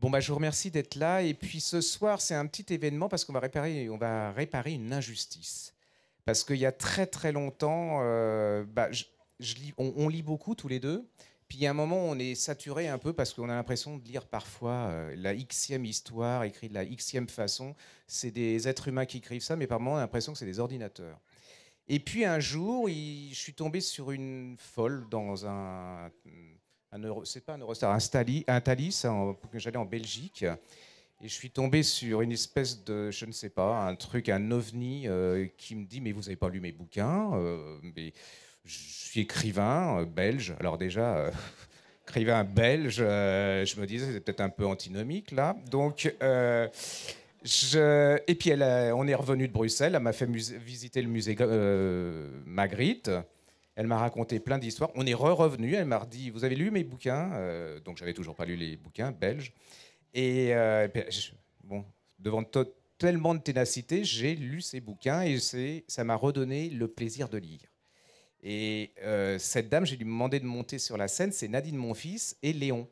Bon, bah, je vous remercie d'être là. Et puis ce soir, c'est un petit événement parce on va réparer une injustice. Parce qu'il y a très très longtemps, on lit beaucoup tous les deux. Puis il y a un moment, on est saturé un peu parce qu'on a l'impression de lire parfois la xème histoire écrite de la xème façon. C'est des êtres humains qui écrivent ça, mais par moments, on a l'impression que c'est des ordinateurs. Et puis un jour, je suis tombé sur une folle dans c'est pas un Eurostar, un Thalys, que j'allais en Belgique. Et je suis tombé sur une espèce de, je ne sais pas, un truc, un ovni qui me dit, mais vous n'avez pas lu mes bouquins mais je suis écrivain belge. Alors déjà, écrivain belge, je me disais, c'est peut-être un peu antinomique là. Donc, et puis on est revenu de Bruxelles, elle m'a fait visiter le musée Magritte. Elle m'a raconté plein d'histoires. On est revenu, elle m'a dit, vous avez lu mes bouquins donc j'avais toujours pas lu les bouquins belges. Et bon, devant tellement de ténacité, j'ai lu ces bouquins et ça m'a redonné le plaisir de lire. Et cette dame, j'ai lui demandé de monter sur la scène, c'est Nadine Monfils et Léon.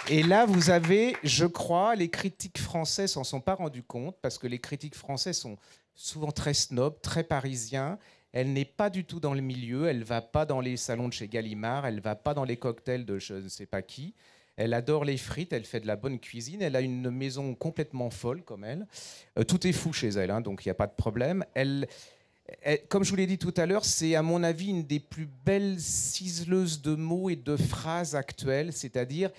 Et là, vous avez, je crois, les critiques français s'en sont pas rendus compte parce que les critiques français sont souvent très snobs, très parisiens. Elle n'est pas du tout dans le milieu, elle va pas dans les salons de chez Gallimard, elle va pas dans les cocktails de je ne sais pas qui. Elle adore les frites, elle fait de la bonne cuisine, elle a une maison complètement folle comme elle. Tout est fou chez elle, hein, donc il n'y a pas de problème. Comme je vous l'ai dit tout à l'heure, c'est à mon avis une des plus belles ciseleuses de mots et de phrases actuelles, c'est-à-dire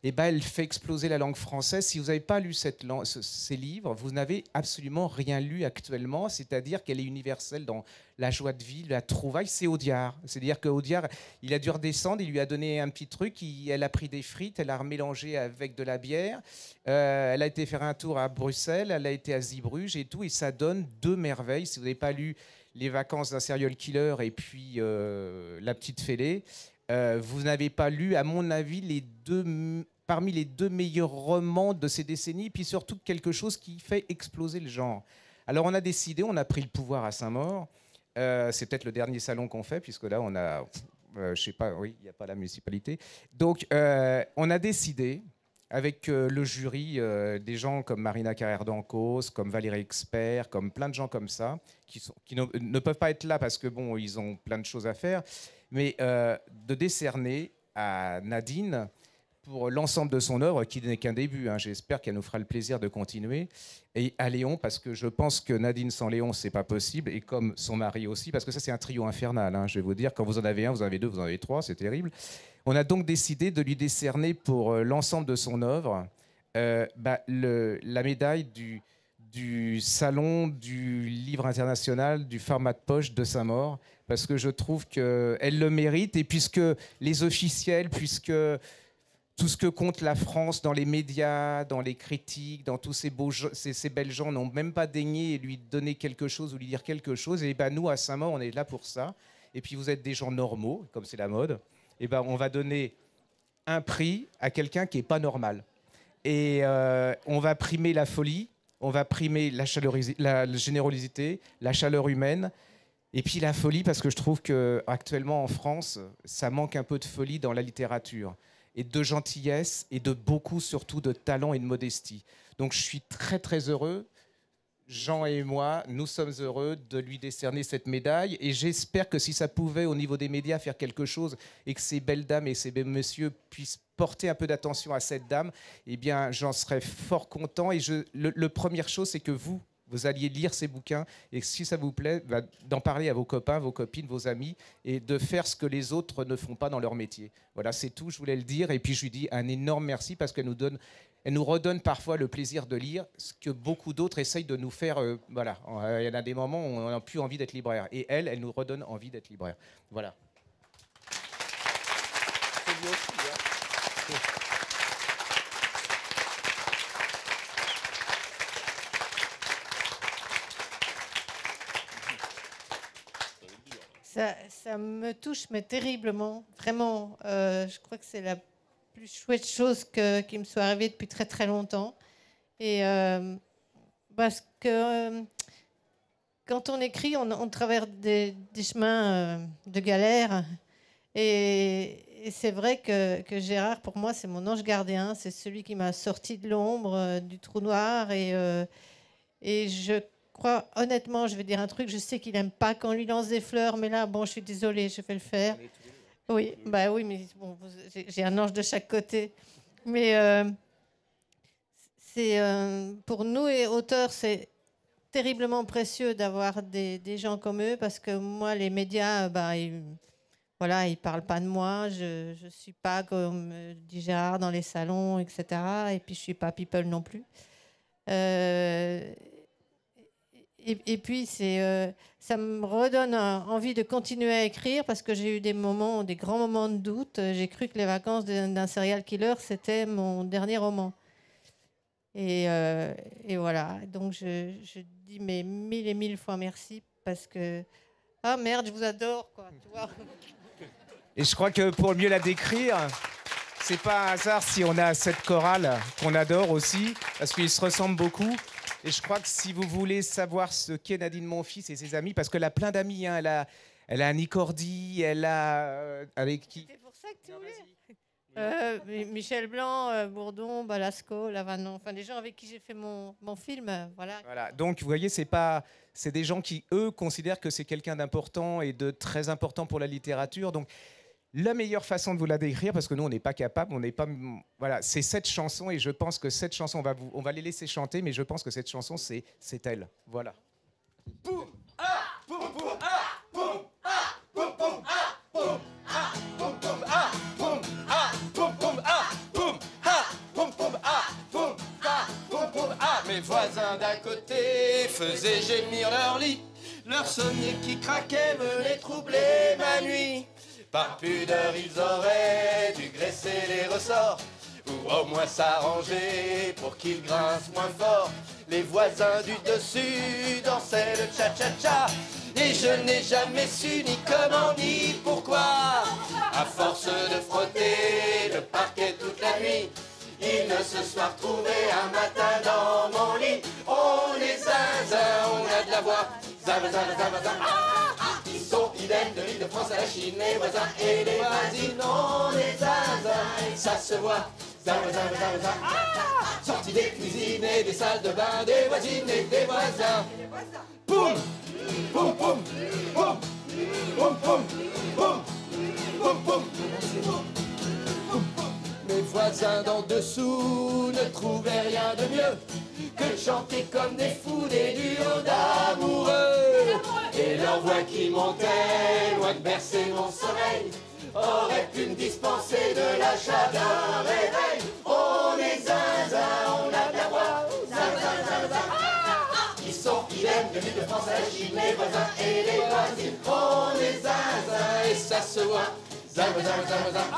eh ben, elle fait exploser la langue française. Si vous n'avez pas lu ces livres, vous n'avez absolument rien lu actuellement, c'est-à-dire qu'elle est universelle dans la joie de vivre, la trouvaille. C'est Audiard. C'est-à-dire qu'Audiard, il a dû redescendre, il lui a donné un petit truc, elle a pris des frites, elle a remélangé avec de la bière, elle a été faire un tour à Bruxelles, elle a été à Zeebrugge et tout, et ça donne deux merveilles. Si vous n'avez pas lu Les vacances d'un serial killer et puis La petite fêlée, vous n'avez pas lu, à mon avis, parmi les deux meilleurs romans de ces décennies, puis surtout quelque chose qui fait exploser le genre. Alors on a décidé, on a pris le pouvoir à Saint-Maur. C'est peut-être le dernier salon qu'on fait, puisque là on a, je sais pas, oui, il n'y a pas la municipalité. Donc on a décidé, avec le jury, des gens comme Marina Carrère d'Ancos, comme Valérie Expert, comme plein de gens comme ça, qui ne peuvent pas être là parce que bon, ils ont plein de choses à faire, mais de décerner à Nadine pour l'ensemble de son œuvre, qui n'est qu'un début. Hein. J'espère qu'elle nous fera le plaisir de continuer. Et à Léon, parce que je pense que Nadine sans Léon, c'est pas possible. Et comme son mari aussi, parce que ça, c'est un trio infernal. Hein. Je vais vous dire, quand vous en avez un, vous en avez deux, vous en avez trois, c'est terrible. On a donc décidé de lui décerner pour l'ensemble de son œuvre la médaille du Salon du Livre International du format de poche de Saint-Maur, parce que je trouve qu'elle le mérite. Et puisque les officiels, puisque tout ce que compte la France dans les médias, dans les critiques, dans tous ces belles gens n'ont même pas daigné lui donner quelque chose ou lui dire quelque chose. Et ben nous, à Saint-Maur, on est là pour ça. Et puis vous êtes des gens normaux, comme c'est la mode. Et ben on va donner un prix à quelqu'un qui n'est pas normal. Et on va primer la folie, on va primer la générosité, la chaleur humaine. Et puis la folie, parce que je trouve qu'actuellement en France, ça manque un peu de folie dans la littérature, et de gentillesse, et de beaucoup surtout de talent et de modestie. Donc je suis très très heureux, Jean et moi, nous sommes heureux de lui décerner cette médaille, et j'espère que si ça pouvait au niveau des médias faire quelque chose, et que ces belles dames et ces belles messieurs puissent porter un peu d'attention à cette dame, eh bien j'en serais fort content. Et la première chose, c'est que vous alliez lire ces bouquins, et si ça vous plaît, d'en parler à vos copains, vos copines, vos amis, et de faire ce que les autres ne font pas dans leur métier. Voilà, c'est tout, je voulais le dire. Et puis je lui dis un énorme merci, parce qu'elle nous redonne parfois le plaisir de lire, ce que beaucoup d'autres essayent de nous faire. Voilà, il y en a des moments où on n'a plus envie d'être libraire. Et elle nous redonne envie d'être libraire. Voilà. C'est lui aussi, hein. Ça me touche, mais terriblement. Vraiment, je crois que c'est la plus chouette chose qui me soit arrivée depuis très très longtemps. Et Parce que quand on écrit, on traverse des chemins de galère. Et c'est vrai que Gérard, pour moi, c'est mon ange gardien. C'est celui qui m'a sorti de l'ombre, du trou noir. Et je crois, honnêtement, je vais dire un truc, je sais qu'il n'aime pas quand on lui lance des fleurs, mais là, bon, je suis désolée, je vais le faire. Oui, bah oui, mais bon, j'ai un ange de chaque côté. Mais c'est pour nous, et auteurs, c'est terriblement précieux d'avoir des gens comme eux, parce que moi, les médias, voilà, ils parlent pas de moi. Je suis pas comme dit Gérard dans les salons, etc. Et puis je suis pas people non plus. Et puis ça me redonne envie de continuer à écrire, parce que j'ai eu des grands moments de doute. J'ai cru que Les Vacances d'un serial killer, c'était mon dernier roman. Et voilà. Donc je dis mais 1000 et 1000 fois merci, parce que ah merde, je vous adore, quoi. Tu vois. Et je crois que pour mieux la décrire, c'est pas un hasard si on a cette chorale qu'on adore aussi, parce qu'ils se ressemblent beaucoup. Et je crois que si vous voulez savoir ce qu'est Nadine Monfils et ses amis, parce qu'elle a plein d'amis, hein, elle a Annie Cordy, elle a... avec qui? C'est pour ça que tu voulais Michel Blanc, Bourdon, Balasco, Lavanon, enfin des gens avec qui j'ai fait mon film, voilà. Voilà. Donc vous voyez, c'est des gens qui, eux, considèrent que c'est quelqu'un d'important et de très important pour la littérature. Donc la meilleure façon de vous la décrire, parce que nous, on n'est pas capable, on n'est pas... Voilà, c'est cette chanson, et je pense que cette chanson, on va les laisser chanter, mais je pense que cette chanson, c'est elle. Voilà. Boum, ah, boum, boum, ah, boum, ah, boum, boum, ah, boum, ah, boum, boum, ah, boum, ah, boum, boum, ah, boum, ah, boum, boum, ah, boum, ah, boum, boum, ah. Mes voisins d'à côté faisaient gémir leur lit, leur sommier qui craquait venait troubler ma nuit. Par pudeur, ils auraient dû graisser les ressorts, ou au moins s'arranger pour qu'ils grincent moins fort. Les voisins du dessus dansaient le cha-cha-cha, et je n'ai jamais su ni comment ni pourquoi. À force de frotter le parquet toute la nuit, ils ne se soient retrouvés un matin dans mon lit. On est zinzin, on a de la voix, zava, zava, zava, zava. Ils sont idem de l'île de France à la Chine, les voisins et les voisines, on est zinzin, et ça se voit, zava, zava, zava, zava. Sortis des cuisines et des salles de bain, des voisines et des voisins. Boum, boum, boum, boum, boum, boum, boum, boum, boum. Mes voisins d'en dessous ne trouvaient rien de mieux que de chanter comme des fous des duos d'amoureux. Et leur voix qui montait, loin de bercer mon sommeil, aurait pu me dispenser de l'achat d'un réveil. On est zinzin, on a de la voix, zinzin, zinzin. Ils sont idem de l'île de France à la Chine, les voisins et les voisines. On est zinzin, et ça se voit. Zam, zam, zam, zam.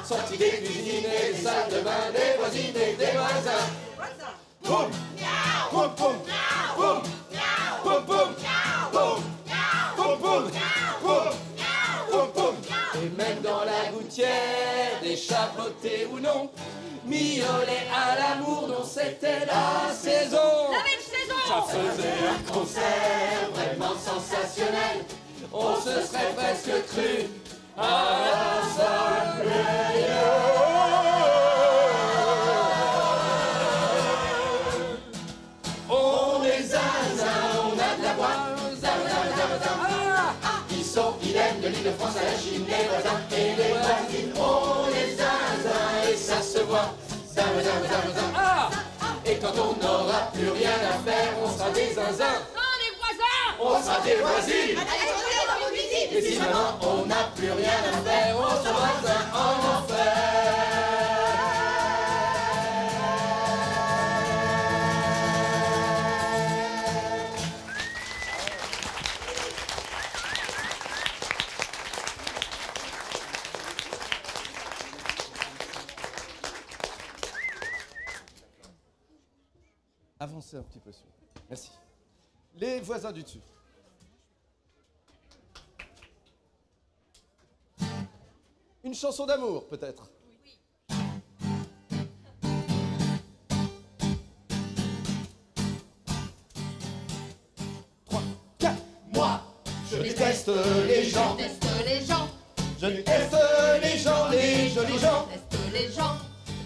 Sortis des cuisines et des salles de bain, des voisines et des voisins. Boum, boum, boum, boum, boum, boum, boum, boum, boum, boum, boum, boum. Et même dans la gouttière, déchapeauté ou non, miauler à l'amour dont c'était la saison. La même saison. Ça faisait un concert vraiment sensationnel. On se serait presque cru à l'Assemblée. On est zinzin, on a de la voix, zam, zam, zam, zam. Ils sont idem de l'île de France à la Chine, les voisins et les voisines. On est zinzin, et ça se voit, zam, zam, zam, zam. Et quand on n'aura plus rien à faire, on sera des zinzins. Non, les voisins. On sera des voisines. Et si maintenant on n'a plus rien à faire, on se voisin en enfer. Avancez un petit peu, s'il vous plaît. Merci. Les voisins du dessus. Une chanson d'amour, peut-être. déteste les gens. Je déteste les gens. Je déteste les gens, les jolis gens. Je déteste les gens.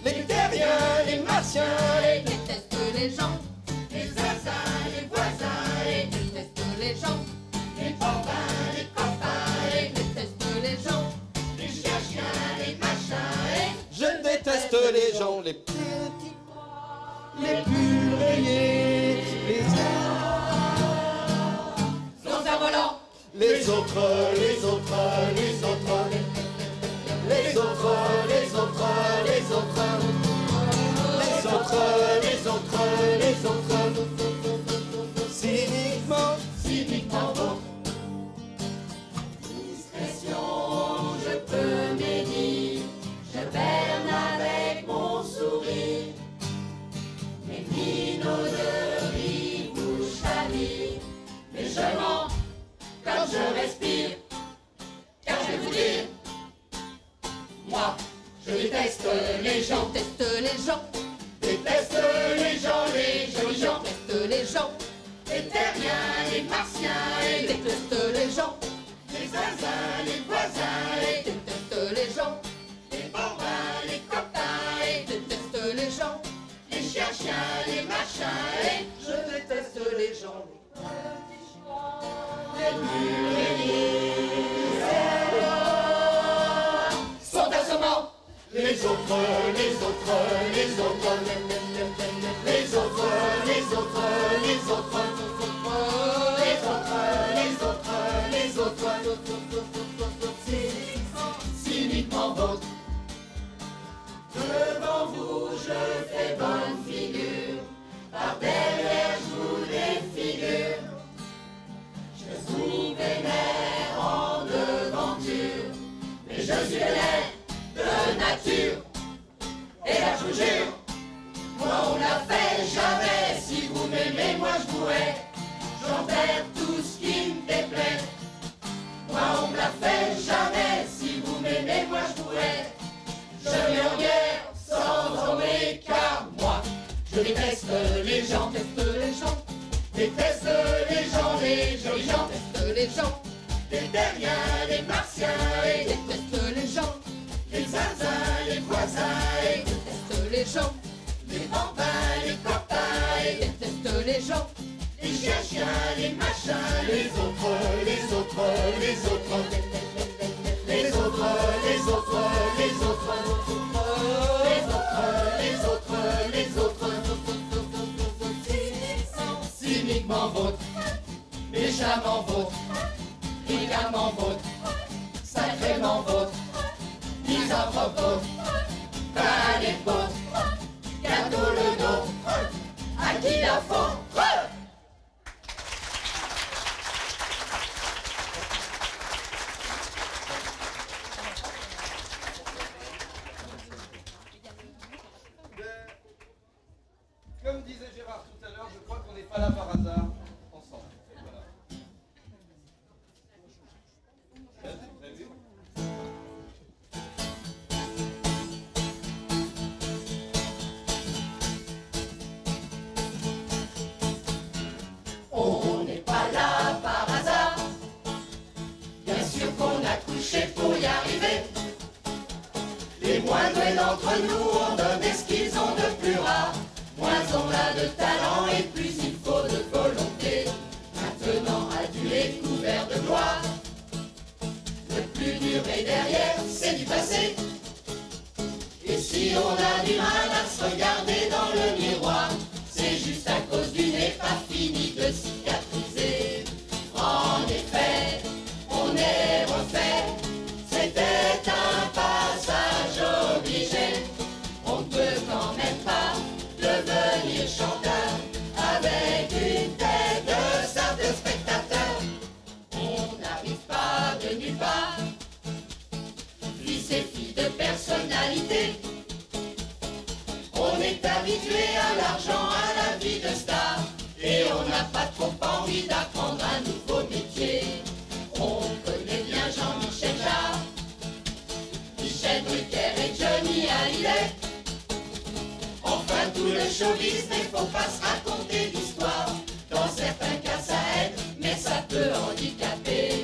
Les terriens, les martiens, Je déteste les gens. Les zinzins, les voisins. Je déteste les gens. Les bambins, les copains. Je déteste les gens. Les chiens, les machins. je déteste les gens, les petits, les plus rayés, Sans un volant. les autres, les autres, les autres, les autres, les autres, les autres, les autres, les autres, les autres, cyniquement, Cyniquement vôtre. Discrétion, je peux m'aider. Je berne avec mon sourire. Mes minauderies vous chavillent. Mais je mens comme je respire. Car je vais vous dire, moi, je déteste les gens. Je déteste les gens. déteste les gens, les jolis gens, Je déteste les gens. les terriens, les martiens, Je déteste les gens. les zinzins, les voisins, Je déteste les gens. les bambins, les copains, Je déteste les gens. les chiens, les machins, je déteste les gens. Sont assommants. Les autres, les autres, les autres, les autres, les autres, les autres, les autres, les autres, les autres, cyniquement vôtre. Devant vous, je fais bonne figure. Par derrière, je vous défigure. Je suis vénère en devanture. Mais je suis vénère de nature. Et là, je vous jure, moi on l'a fait jamais. Si vous m'aimez, moi je vous hais. J'enterre tout ce qui me déplaît. Moi on me l'a fait jamais. Si vous m'aimez, moi je vous hais. Je vais en guerre sans tomber car moi je déteste les gens, déteste les gens, Déteste les gens, les jolis gens, déteste les gens, les terriens, les martiens, déteste les gens, les zinzins, les voisins, déteste les gens, les bambins, les copains, déteste les gens, les chiens, les machins, les autres, les autres, les autres, les autres, les autres, les autres, les autres, les autres, cyniquement vôtre, méchamment vôtre, également vôtre, sacrément vôtre, misanthrope vôtre, pas les vôtres, cadeau le dos, à qui la faute? Comme disait Gérard tout à l'heure, je crois qu'on n'est pas là par hasard, ensemble. Voilà. Vous avez vu ? On n'est pas là par hasard. Bien sûr qu'on a couché pour y arriver. Les moins doués d'entre nous ont donné ce qu'ils ont de plus rare. Moins on a de talent et plus il faut de volonté. Maintenant, adieu couvert de gloire. Le plus dur est derrière, c'est du passé. Et si on a du mal à se regarder dans le miroir, c'est juste à cause du nez pas fini de cicatriser. En effet, on est refait. C'était un passage obligé. On ne peut quand même pas devenir chanteur avec une tête de salle de spectateur. On n'arrive pas de nulle part. Fils et filles de personnalité. On est habitué à l'argent, à la vie de star. Et on n'a pas trop envie d'apprendre un nouveau métier. On connaît bien Jean-Michel Jarre, Michel Drucker et Johnny Hallyday. Enfin tout le showbiz, mais faut pas se raconter d'histoire. Dans certains cas ça aide, mais ça peut handicaper.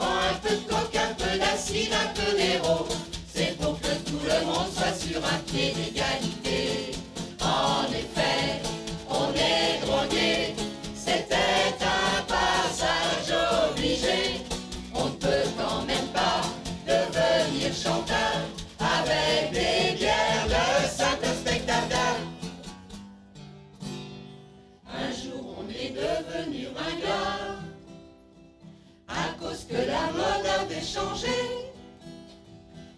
enfants, un peu de coq, un peu d'acide, un peu d'héros. C'est pour que tout le monde soit sur un pied d'égalité. En effet, on est drogué, c'était un passage obligé. On ne peut quand même pas devenir chanteur avec des bières de simples spectateurs. Un jour on est devenu ringard à cause que la mode avait changé.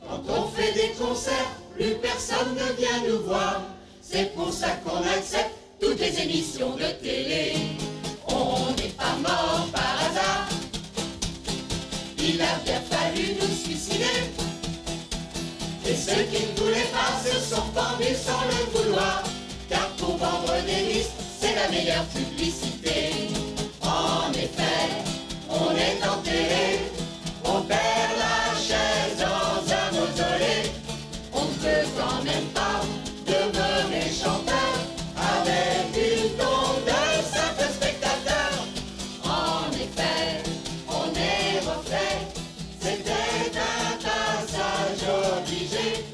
Quand on fait des concerts, plus personne ne vient nous voir. C'est pour ça qu'on accepte toutes les émissions de télé. On n'est pas mort par hasard, il a bien fallu nous suicider. Et ceux qui ne voulaient pas se sont pendus sans le vouloir, car pour vendre des listes, c'est la meilleure publicité. En effet, on est enterré, on perd la chaise dans un mausolée. On ne peut quand même pas devenir chanteur avec une tombe de simples spectateurs. En effet, on est refait, c'était un passage obligé.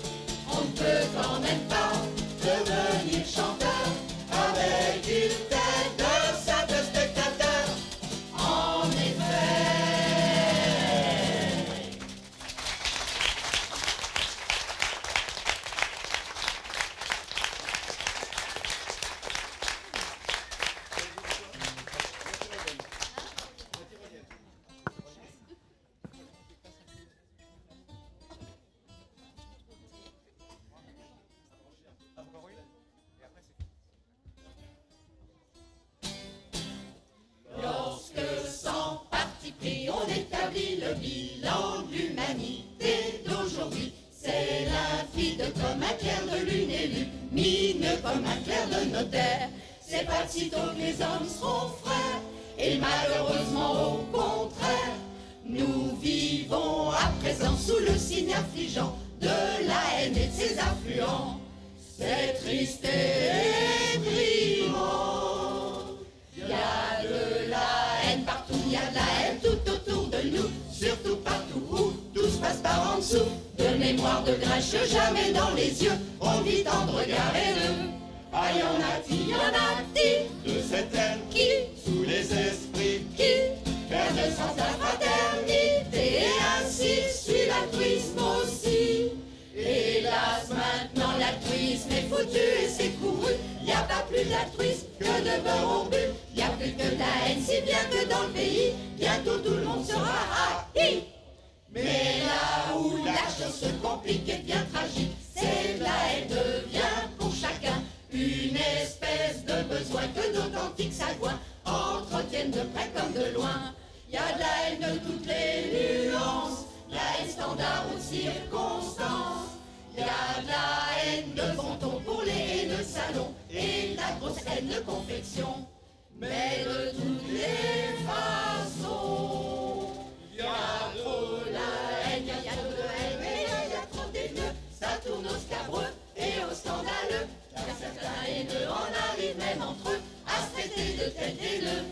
On ne peut quand même pas devenir chanteur avec une tête de simple spectateur. En effet. Lorsque sans parti pris on établit le bilan de l'humanité d'aujourd'hui, c'est limpide comme un clair de lune et lumineux comme un clair de notaire. C'est pas de sitôt que les hommes seront frères, et malheureusement au contraire, nous vivons à présent sous le signe affligeant de la haine et de ses affluents. C'est triste et déprimant. Il y a de la haine partout, il y a de la haine tout autour de nous, surtout partout où tout se passe par en dessous. De mémoire de grincheux, jamais dans les yeux, on vit tant de regards haineux. Ah, y en a-t-il De cette haine qui, sous les esprits perdent sans la fraternité, et ainsi suit l'altruisme aussi. Hélas, maintenant l'altruisme est foutu et c'est couru. Y a pas plus d'altruisme que de beurre au but. Y a plus que de la haine, si bien que dans le pays, bientôt tout le monde sera haï. Mais là où la chose se complique et devient tragique, c'est que la haine devient pour chacun une espèce de besoin que d'authentiques sagouins entretiennent de près comme de loin. Y a de la haine de toutes les nuances, la haine standard aux circonstances. Y a de la haine de bon ton pour les haines de salon et de la grosse haine de confection. Mais de toutes les façons, y a trop la haine, y a trop de haine, et y a trop d'haineux. Ça tourne au scabreux et au scandaleux, car certains haineux en arrivent même entre eux à se traiter de tête haineux.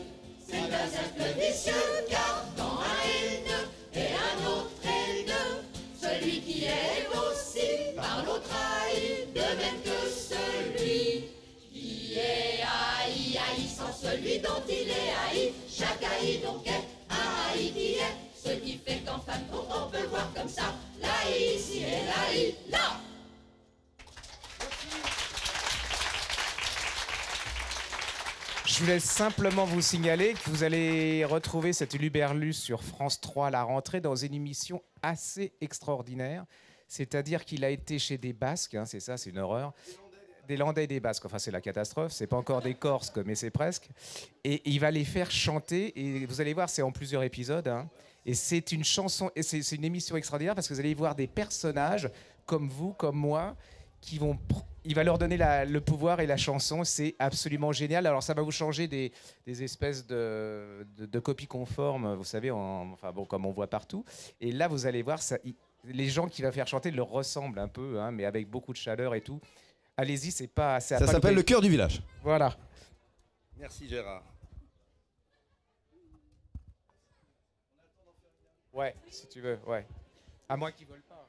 C'est un cercle vicieux, car quand un haineux et un autre haineux, celui qui est aussi par l'autre haï, de même que celui qui est haï, haïssant celui dont il est haï. Chaque haï donc est un haï qui est, ce qui fait qu'en fin de compte on peut le voir comme ça, l'haï ici et l'haï là. Je voulais simplement vous signaler que vous allez retrouver cet Huluberlus sur France 3 à la rentrée dans une émission assez extraordinaire. C'est-à-dire qu'il a été chez des Basques, hein, c'est ça, c'est une horreur. Des Landais et des Basques, enfin c'est la catastrophe, c'est pas encore des Corses, mais c'est presque. Et il va les faire chanter, et vous allez voir, c'est en plusieurs épisodes. Hein, et c'est une chanson, et c'est une émission extraordinaire parce que vous allez voir des personnages comme vous, comme moi, qui vont... Il va leur donner le pouvoir et la chanson, c'est absolument génial. Alors ça va vous changer des espèces de copies conformes, vous savez, enfin bon, comme on voit partout. Et là, vous allez voir, ça, les gens qui va faire chanter leur ressemblent un peu, hein, mais avec beaucoup de chaleur et tout. Allez-y, c'est pas... Ça s'appelle Le Cœur du Village. Voilà. Merci Gérard. Ouais, si tu veux, ouais. À moins qu'ils ne volent pas.